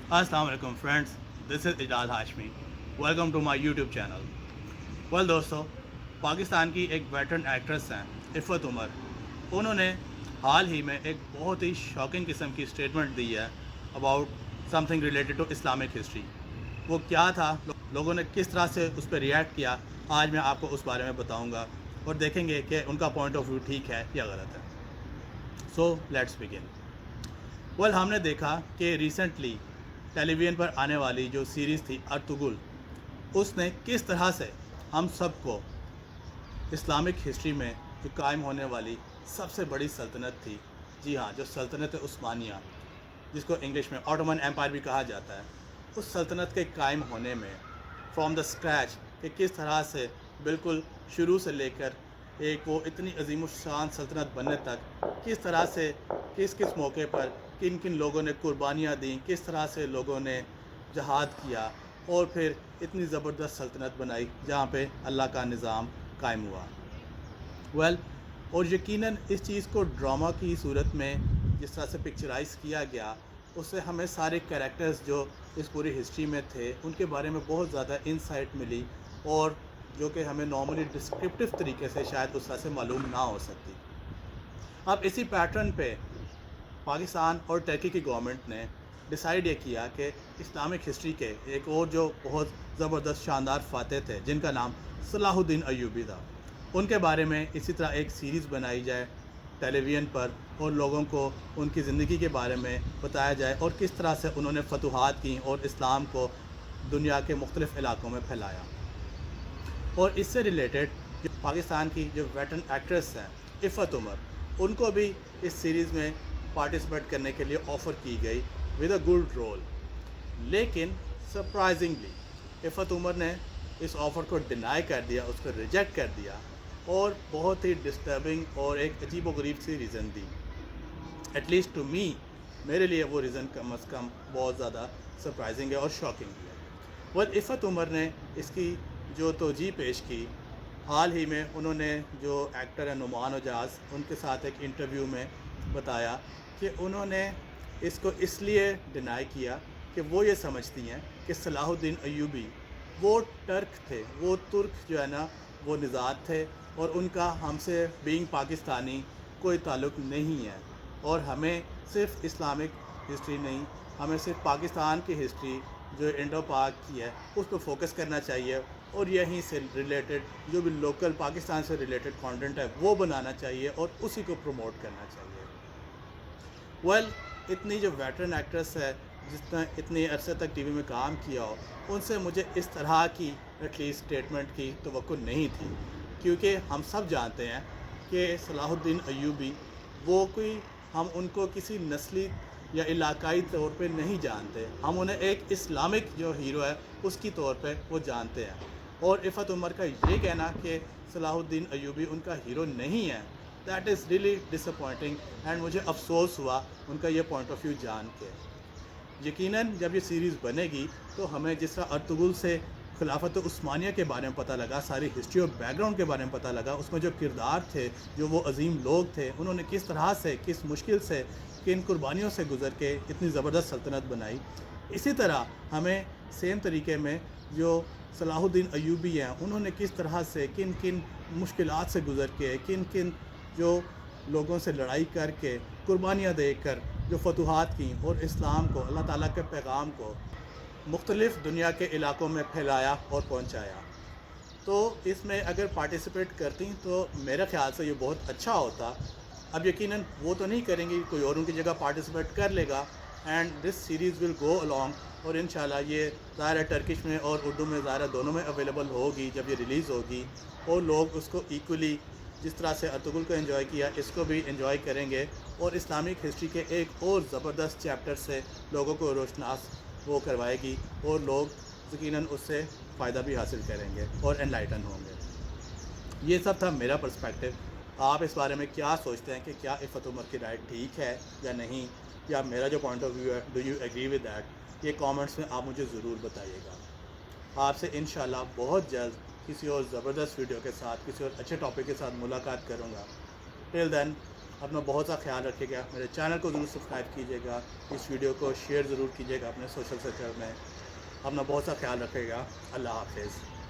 السلام علیکم friends, this is Ijaz Hashmi. Welcome to my YouTube channel. دوستو، پاکستان کی ایک ویٹرن ایکٹریس ہیں عفت عمر. انہوں نے حال ہی میں ایک بہت ہی شاکنگ قسم کی اسٹیٹمنٹ دی ہے about something related to Islamic history. وہ کیا تھا، لوگوں نے کس طرح سے اس پہ ریئیکٹ کیا، آج میں آپ کو اس بارے میں بتاؤں گا اور دیکھیں گے کہ ان کا پوائنٹ آف ویو ٹھیک ہے یا غلط ہے. So let's begin. ہم نے دیکھا کہ ریسنٹلی ٹیلی ویژن پر آنے والی جو سیریز تھی ارطغرل، اس نے کس طرح سے ہم سب کو اسلامک ہسٹری میں جو قائم ہونے والی سب سے بڑی سلطنت تھی، جی ہاں، جو سلطنت عثمانیہ، جس کو انگلش میں آٹومن ایمپائر بھی کہا جاتا ہے، اس سلطنت کے قائم ہونے میں فرام دا اسکریچ کہ کس طرح سے بالکل شروع سے لے کر ایک وہ اتنی عظیم الشان سلطنت بننے تک کس طرح سے کس کس موقع پر کن کن لوگوں نے قربانیاں دیں، کس طرح سے لوگوں نے جہاد کیا اور پھر اتنی زبردست سلطنت بنائی جہاں پہ اللہ کا نظام قائم ہوا. اور یقیناً اس چیز کو ڈرامہ کی صورت میں جس طرح سے پکچرائز کیا گیا، اس سے ہمیں سارے کریکٹرز جو اس پوری ہسٹری میں تھے ان کے بارے میں بہت زیادہ انسائٹ ملی، اور جو کہ ہمیں نارملی ڈسکرپٹیو طریقے سے شاید اس طرح سے معلوم نہ ہو سکتی. اب اسی پیٹرن پہ پاکستان اور ٹرکی کی گورنمنٹ نے ڈیسائیڈ یہ کیا کہ اسلامک ہسٹری کے ایک اور جو بہت زبردست شاندار فاتح تھے جن کا نام صلاح الدین ایوبی تھا، ان کے بارے میں اسی طرح ایک سیریز بنائی جائے ٹیلی ویژن پر، اور لوگوں کو ان کی زندگی کے بارے میں بتایا جائے اور کس طرح سے انہوں نے فتوحات کیں اور اسلام کو دنیا کے مختلف علاقوں میں پھیلایا. اور اس سے ریلیٹڈ جو پاکستان کی جو ویٹرن ایکٹریس ہیں عفت عمر، ان کو بھی اس سیریز میں پارٹیسپیٹ کرنے کے لیے آفر کی گئی ود اے گڈ رول. لیکن سرپرائزنگلی عفت عمر نے اس آفر کو ڈینائی کر دیا، اس کو ریجیکٹ کر دیا، اور بہت ہی ڈسٹربنگ اور ایک عجیب و غریب سی ریزن دی. ایٹ لیسٹ ٹو می، میرے لیے وہ ریزن کم از کم بہت زیادہ سرپرائزنگ ہے اور شاکنگ بھی ہے. عفت عمر نے اس کی جو توجیہ پیش کی، حال ہی میں انہوں نے جو ایکٹر ہیں نعمان اجاز، ان کے ساتھ ایک انٹرویو میں بتایا کہ انہوں نے اس کو اس لیے ڈینائی کیا کہ وہ یہ سمجھتی ہیں کہ صلاح الدین ایوبی وہ ٹرک تھے، وہ ترک جو ہے نا وہ نژاد تھے، اور ان کا ہم سے بینگ پاکستانی کوئی تعلق نہیں ہے، اور ہمیں صرف اسلامک ہسٹری نہیں، ہمیں صرف پاکستان کی ہسٹری جو انڈو پاک کی ہے اس پہ فوکس کرنا چاہیے، اور یہیں سے ریلیٹڈ جو بھی لوکل پاکستان سے ریلیٹڈ کانٹینٹ ہے وہ بنانا چاہیے اور اسی کو پروموٹ کرنا چاہیے. اتنی جو ویٹرن ایکٹریس ہے جس نے اتنی عرصے تک ٹی وی میں کام کیا ہو، ان سے مجھے اس طرح کی ایٹ لیسٹ اسٹیٹمنٹ کی توقع نہیں تھی، کیونکہ ہم سب جانتے ہیں کہ صلاح الدین ایوبی وہ کوئی، ہم ان کو کسی نسلی یا علاقائی طور پہ نہیں جانتے، ہم انہیں ایک اسلامک جو ہیرو ہے اس کی طور پہ وہ جانتے ہیں. اور عفت عمر کا یہ کہنا کہ صلاح الدین ایوبی ان کا ہیرو نہیں ہے، that is really disappointing, and مجھے افسوس ہوا ان کا یہ پوائنٹ آف ویو جان کے. یقیناً جب یہ سیریز بنے گی تو ہمیں جس طرح ارطغرل سے خلافت عثمانیہ کے بارے میں پتہ لگا، ساری ہسٹری اور بیک گراؤنڈ کے بارے میں پتہ لگا، اس میں جو کردار تھے، جو وہ عظیم لوگ تھے، انہوں نے کس طرح سے، کس مشکل سے، کن قربانیوں سے گزر کے اتنی زبردست سلطنت بنائی، اسی طرح ہمیں سیم طریقے میں جو صلاح الدین ایوبی ہیں انہوں نے کس طرح سے کن کن مشکلات سے گزر کے، کن کن جو لوگوں سے لڑائی کر کے، قربانیاں دے کر جو فتوحات کیں اور اسلام کو، اللہ تعالیٰ کے پیغام کو مختلف دنیا کے علاقوں میں پھیلایا اور پہنچایا. تو اس میں اگر پارٹیسپیٹ کرتی تو میرے خیال سے یہ بہت اچھا ہوتا. اب یقیناً وہ تو نہیں کریں گی، کوئی اور ان کی جگہ پارٹیسپیٹ کر لے گا، and this series will go along. اور انشاءاللہ یہ ظاہر ہے ٹرکش میں اور اردو میں ظاہر ہے دونوں میں اویلیبل ہوگی جب یہ ریلیز ہوگی، اور لوگ اس کو ایکولی جس طرح سے ارطغرل کو انجوائے کیا اس کو بھی انجوائے کریں گے، اور اسلامک ہسٹری کے ایک اور زبردست چیپٹر سے لوگوں کو روشناس وہ کروائے گی، اور لوگ یقیناً اس سے فائدہ بھی حاصل کریں گے اور انلائٹن ہوں گے. یہ سب تھا میرا پرسپیکٹیو. آپ اس بارے میں کیا سوچتے ہیں کہ کیا عفت عمر کی رائے ٹھیک ہے یا نہیں، یا میرا جو پوائنٹ آف ویو ہے do you agree with that? یہ کامنٹس میں آپ مجھے ضرور بتائیے گا. آپ سے انشاءاللہ بہت جلد کسی اور زبردست ویڈیو کے ساتھ، کسی اور اچھے ٹاپک کے ساتھ ملاقات کروں گا. ٹل دین، اپنا بہت سا خیال رکھیے گا. میرے چینل کو ضرور سبسکرائب کیجیے گا. اس ویڈیو کو شیئر ضرور کیجیے گا اپنے سوشل سرکل میں. اپنا بہت سا خیال رکھے گا. اللہ حافظ.